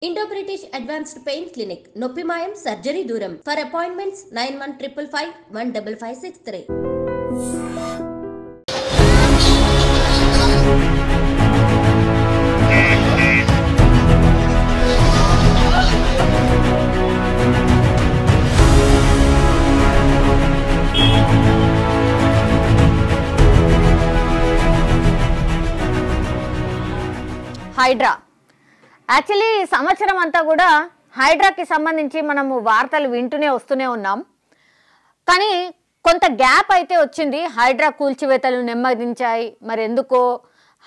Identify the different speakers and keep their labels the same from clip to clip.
Speaker 1: Indo-British Advanced Pain Clinic, Noppimayam Surgery Duram. For appointments 9155 15563.
Speaker 2: Hydraa actually సంవత్సరం అంతా కూడా హైడ్రాకి సంబంధించి మనము వార్తలు వింటూనే వస్తూనే ఉన్నాం. కానీ కొంత గ్యాప్ అయితే వచ్చింది. హైడ్రా కూల్చివేతలు నెమ్మదించాయి. మరి ఎందుకో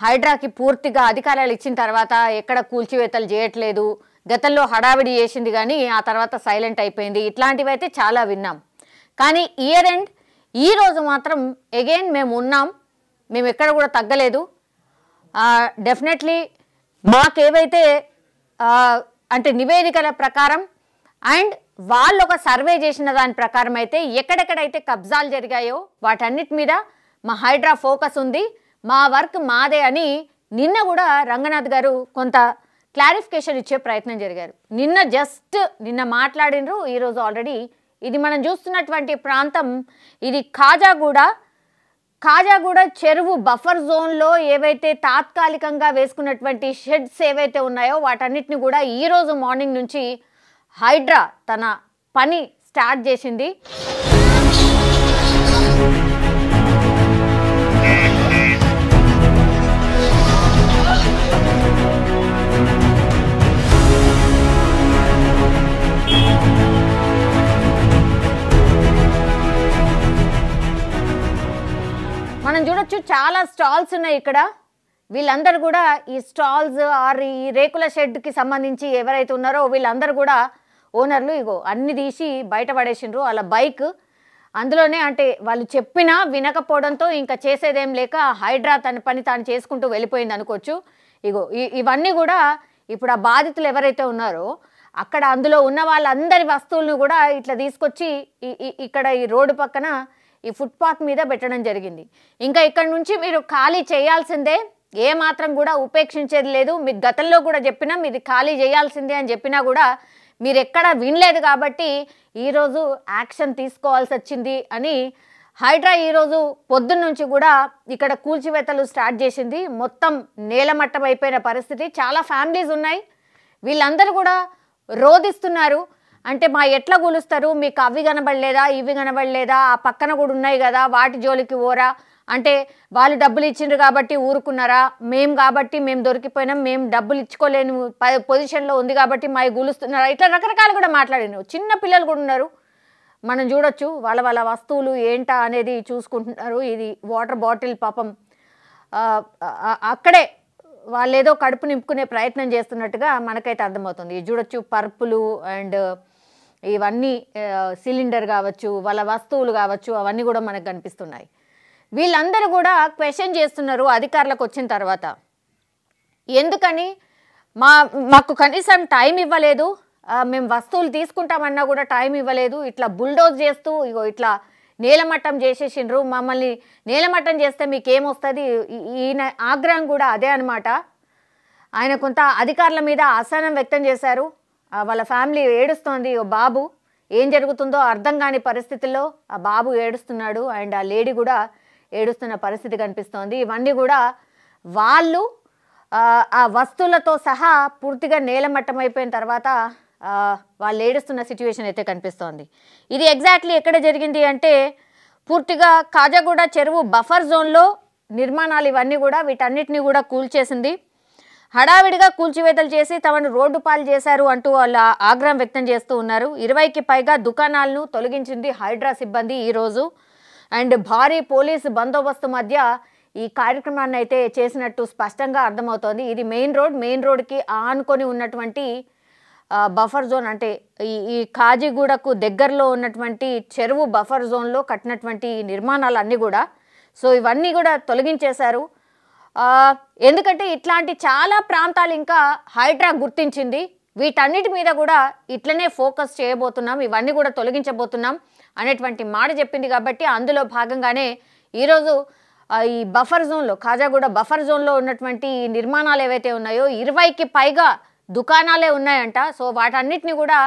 Speaker 2: హైడ్రాకి పూర్తిగా అధికారాలు ఇచ్చిన తర్వాత ఎక్కడ కూల్చివేతలు చేయట్లేదు. గతంలో హడావిడి చేసింది కానీ ఆ తర్వాత సైలెంట్ అయిపోయింది. ఇట్లాంటివి అయితే చాలా విన్నాం. కానీ ఇయర్ ఎండ్ ఈరోజు మాత్రం అగైన్ మేము ఉన్నాం, మేము ఎక్కడ కూడా తగ్గలేదు. డెఫినెట్లీ మాకేవైతే అంటే నివేదికల ప్రకారం అండ్ వాళ్ళు ఒక సర్వే చేసిన దాని ప్రకారం అయితే ఎక్కడెక్కడైతే కబ్జాలు జరిగాయో వాటన్నిటి మీద మా హైడ్రా ఫోకస్ ఉంది, మా వర్క్ మాదే అని నిన్న కూడా రంగనాథ్ గారు కొంత క్లారిఫికేషన్ ఇచ్చే ప్రయత్నం జరిగారు. నిన్న మాట్లాడినరు. ఈరోజు ఆల్రెడీ ఇది మనం చూస్తున్నటువంటి ప్రాంతం ఇది కాజాగూడ చెరువు బఫర్ జోన్లో ఏవైతే తాత్కాలికంగా వేసుకున్నటువంటి షెడ్స్ ఏవైతే ఉన్నాయో వాటన్నిటిని కూడా ఈరోజు మార్నింగ్ నుంచి హైడ్రా తన పని స్టార్ట్ చేసింది. మనం చూడొచ్చు చాలా స్టాల్స్ ఉన్నాయి ఇక్కడ. వీళ్ళందరూ కూడా ఈ స్టాల్స్ ఆర్ ఈ రేకుల షెడ్కి సంబంధించి ఎవరైతే ఉన్నారో వీళ్ళందరూ కూడా ఓనర్లు ఇగో అన్ని తీసి బయట పడేసిండ్రు. వాళ్ళ బైక్ అందులోనే, అంటే వాళ్ళు చెప్పినా వినకపోవడంతో ఇంకా చేసేదేం లేక హైడ్రా తన పని తాను చేసుకుంటూ వెళ్ళిపోయింది అనుకోవచ్చు. ఇగో ఇవన్నీ కూడా ఇప్పుడు ఆ బాధితులు ఎవరైతే ఉన్నారో అక్కడ అందులో ఉన్న వాళ్ళందరి వస్తువులను కూడా ఇట్లా తీసుకొచ్చి ఇక్కడ ఈ రోడ్డు పక్కన ఈ ఫుట్పాత్ మీద పెట్టడం జరిగింది. ఇంకా ఇక్కడ నుంచి మీరు ఖాళీ చేయాల్సిందే, ఏమాత్రం కూడా ఉపేక్షించేది లేదు. మీకు గతంలో కూడా చెప్పినా మీది ఖాళీ చేయాల్సిందే అని చెప్పినా కూడా మీరు ఎక్కడ వినలేదు కాబట్టి ఈరోజు యాక్షన్ తీసుకోవాల్సి వచ్చింది అని హైడ్రా ఈరోజు పొద్దున్న నుంచి కూడా ఇక్కడ కూల్చివేతలు స్టార్ట్ చేసింది. మొత్తం నేలమట్టం అయిపోయిన పరిస్థితి. చాలా ఫ్యామిలీస్ ఉన్నాయి, వీళ్ళందరూ కూడా రోధిస్తున్నారు. అంటే మా ఎట్లా కూలుస్తారు, మీకు అవి కనబడలేదా ఇవి కనబడలేదా, ఆ పక్కన కూడా ఉన్నాయి కదా వాటి జోలికి ఓరా, అంటే వాళ్ళు డబ్బులు ఇచ్చిండ్రు కాబట్టి ఊరుకున్నారా, మేము దొరికిపోయినాం, మేము డబ్బులు ఇచ్చుకోలేని పొజిషన్లో ఉంది కాబట్టి మా కూలుస్తున్నారా, ఇట్లా రకరకాలు కూడా మాట్లాడినారు. చిన్న పిల్లలు కూడా ఉన్నారు, మనం చూడొచ్చు. వాళ్ళ వస్తువులు ఏంటా అనేది చూసుకుంటున్నారు. ఇది వాటర్ బాటిల్ పాపం అక్కడే వాళ్ళు ఏదో కడుపు నింపుకునే ప్రయత్నం చేస్తున్నట్టుగా మనకైతే అర్థమవుతుంది. చూడొచ్చు పర్పులు అండ్ ఇవన్నీ సిలిండర్ కావచ్చు, వాళ్ళ వస్తువులు కావచ్చు, అవన్నీ కూడా మనకు కనిపిస్తున్నాయి. వీళ్ళందరూ కూడా క్వశ్చన్ చేస్తున్నారు అధికారులకు వచ్చిన తర్వాత, ఎందుకని మాకు కనీసం టైం ఇవ్వలేదు, మేము వస్తువులు తీసుకుంటామన్నా కూడా టైం ఇవ్వలేదు, ఇట్లా బుల్డోజ్ చేస్తూ ఇగో ఇట్లా నేలమట్టం చేసేసిండ్రు, మమ్మల్ని నేలమట్టం చేస్తే మీకేమొస్తుంది. ఈయన ఆగ్రహం కూడా అదే అనమాట. ఆయన కొంత అధికారుల మీద అసహనం వ్యక్తం చేశారు. వాళ్ళ ఫ్యామిలీ ఏడుస్తోంది. బాబు ఏం జరుగుతుందో అర్థం కాని పరిస్థితుల్లో ఆ బాబు ఏడుస్తున్నాడు అండ్ ఆ లేడీ కూడా ఏడుస్తున్న పరిస్థితి కనిపిస్తోంది. ఇవన్నీ కూడా వాళ్ళు ఆ వస్తువులతో సహా పూర్తిగా నేలమట్టం అయిపోయిన తర్వాత వాళ్ళు ఏడుస్తున్న సిచ్యువేషన్ అయితే కనిపిస్తోంది. ఇది ఎగ్జాక్ట్లీ ఎక్కడ జరిగింది అంటే పూర్తిగా కాజాగూడ చెరువు బఫర్ జోన్లో నిర్మాణాలు ఇవన్నీ కూడా వీటన్నిటిని కూడా కూల్చేసింది. హడావిడిగా కూల్చివేతలు చేసి తమను రోడ్డు పాలు చేశారు అంటూ వాళ్ళ ఆగ్రహం వ్యక్తం చేస్తూ ఉన్నారు. 20కి పైగా దుకాణాలను తొలగించింది హైడ్రా సిబ్బంది ఈరోజు. అండ్ భారీ పోలీసు బందోబస్తు మధ్య ఈ కార్యక్రమాన్ని అయితే చేసినట్టు స్పష్టంగా అర్థమవుతోంది. ఇది మెయిన్ రోడ్కి ఆనుకొని ఉన్నటువంటి బఫర్ జోన్, అంటే ఈ కాజీగూడకు దగ్గరలో ఉన్నటువంటి చెరువు బఫర్ జోన్లో కట్టినటువంటి నిర్మాణాలన్నీ కూడా. సో ఇవన్నీ కూడా తొలగించేశారు. ఎందుకంటే ఇట్లాంటి చాలా ప్రాంతాలు ఇంకా హైడ్రా గుర్తించింది. వీటన్నిటి మీద కూడా ఇట్లనే ఫోకస్ చేయబోతున్నాం, ఇవన్నీ కూడా తొలగించబోతున్నాం అనేటువంటి మాట చెప్పింది. కాబట్టి అందులో భాగంగానే ఈరోజు ఈ బఫర్ జోన్లో కాజాగూడ బఫర్ జోన్లో ఉన్నటువంటి నిర్మాణాలు ఏవైతే ఉన్నాయో 20కి పైగా దుకాణాలే ఉన్నాయంట. సో వాటన్నిటిని కూడా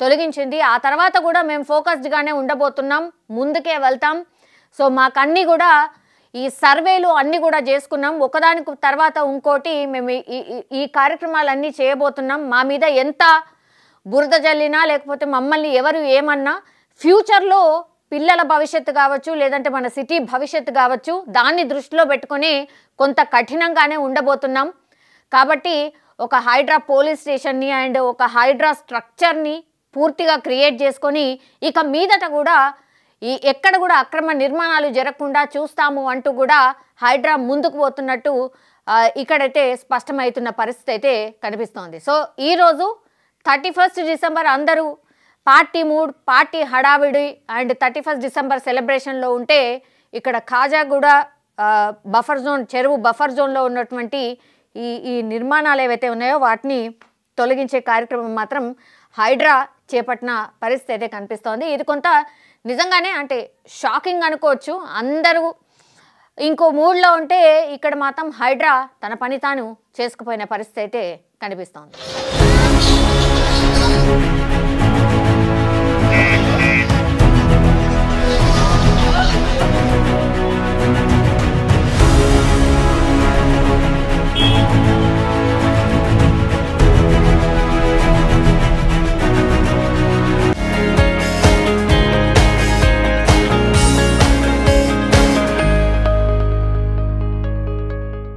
Speaker 2: తొలగించింది. ఆ తర్వాత కూడా మేము ఫోకస్డ్గానే ఉండబోతున్నాం, ముందుకే వెళ్తాం. సో మాకన్నీ కూడా ఈ సర్వేలు అన్నీ కూడా చేసుకున్నాం, ఒకదానికి తర్వాత ఇంకోటి మేము ఈ కార్యక్రమాలన్నీ చేయబోతున్నాం. మా మీద ఎంత బురద జల్లినా లేకపోతే మమ్మల్ని ఎవరు ఏమన్నా ఫ్యూచర్లో పిల్లల భవిష్యత్తు కావచ్చు, లేదంటే మన సిటీ భవిష్యత్తు కావచ్చు, దాన్ని దృష్టిలో పెట్టుకొని కొంత కఠినంగానే ఉండబోతున్నాం. కాబట్టి ఒక హైడ్రా పోలీస్ స్టేషన్ని అండ్ ఒక హైడ్రా స్ట్రక్చర్ని పూర్తిగా క్రియేట్ చేసుకొని ఇక మీదట కూడా ఎక్కడ కూడా అక్రమ నిర్మాణాలు జరగకుండా చూస్తాము అంటూ కూడా హైడ్రా ముందుకు పోతున్నట్టు ఇక్కడైతే స్పష్టమవుతున్న పరిస్థితి అయితే కనిపిస్తోంది. సో ఈరోజు 31 డిసెంబర్ అందరూ పార్టీ మూడ్, పార్టీ హడావిడి అండ్ 31 డిసెంబర్ సెలబ్రేషన్లో ఉంటే, ఇక్కడ ఖాజాగూడ బఫర్ జోన్, చెరువు బఫర్ జోన్లో ఉన్నటువంటి ఈ నిర్మాణాలు ఏవైతే ఉన్నాయో వాటిని తొలగించే కార్యక్రమం మాత్రం హైడ్రా చేపట్టిన పరిస్థితి అయితే కనిపిస్తోంది. ఇది కొంత నిజంగానే అంటే షాకింగ్ అనుకోవచ్చు. అందరూ ఇంకో మూడ్లో ఉంటే ఇక్కడ మాత్రం హైడ్రా తన పని తాను చేసుకుపోయిన పరిస్థితి అయితే కనిపిస్తోంది.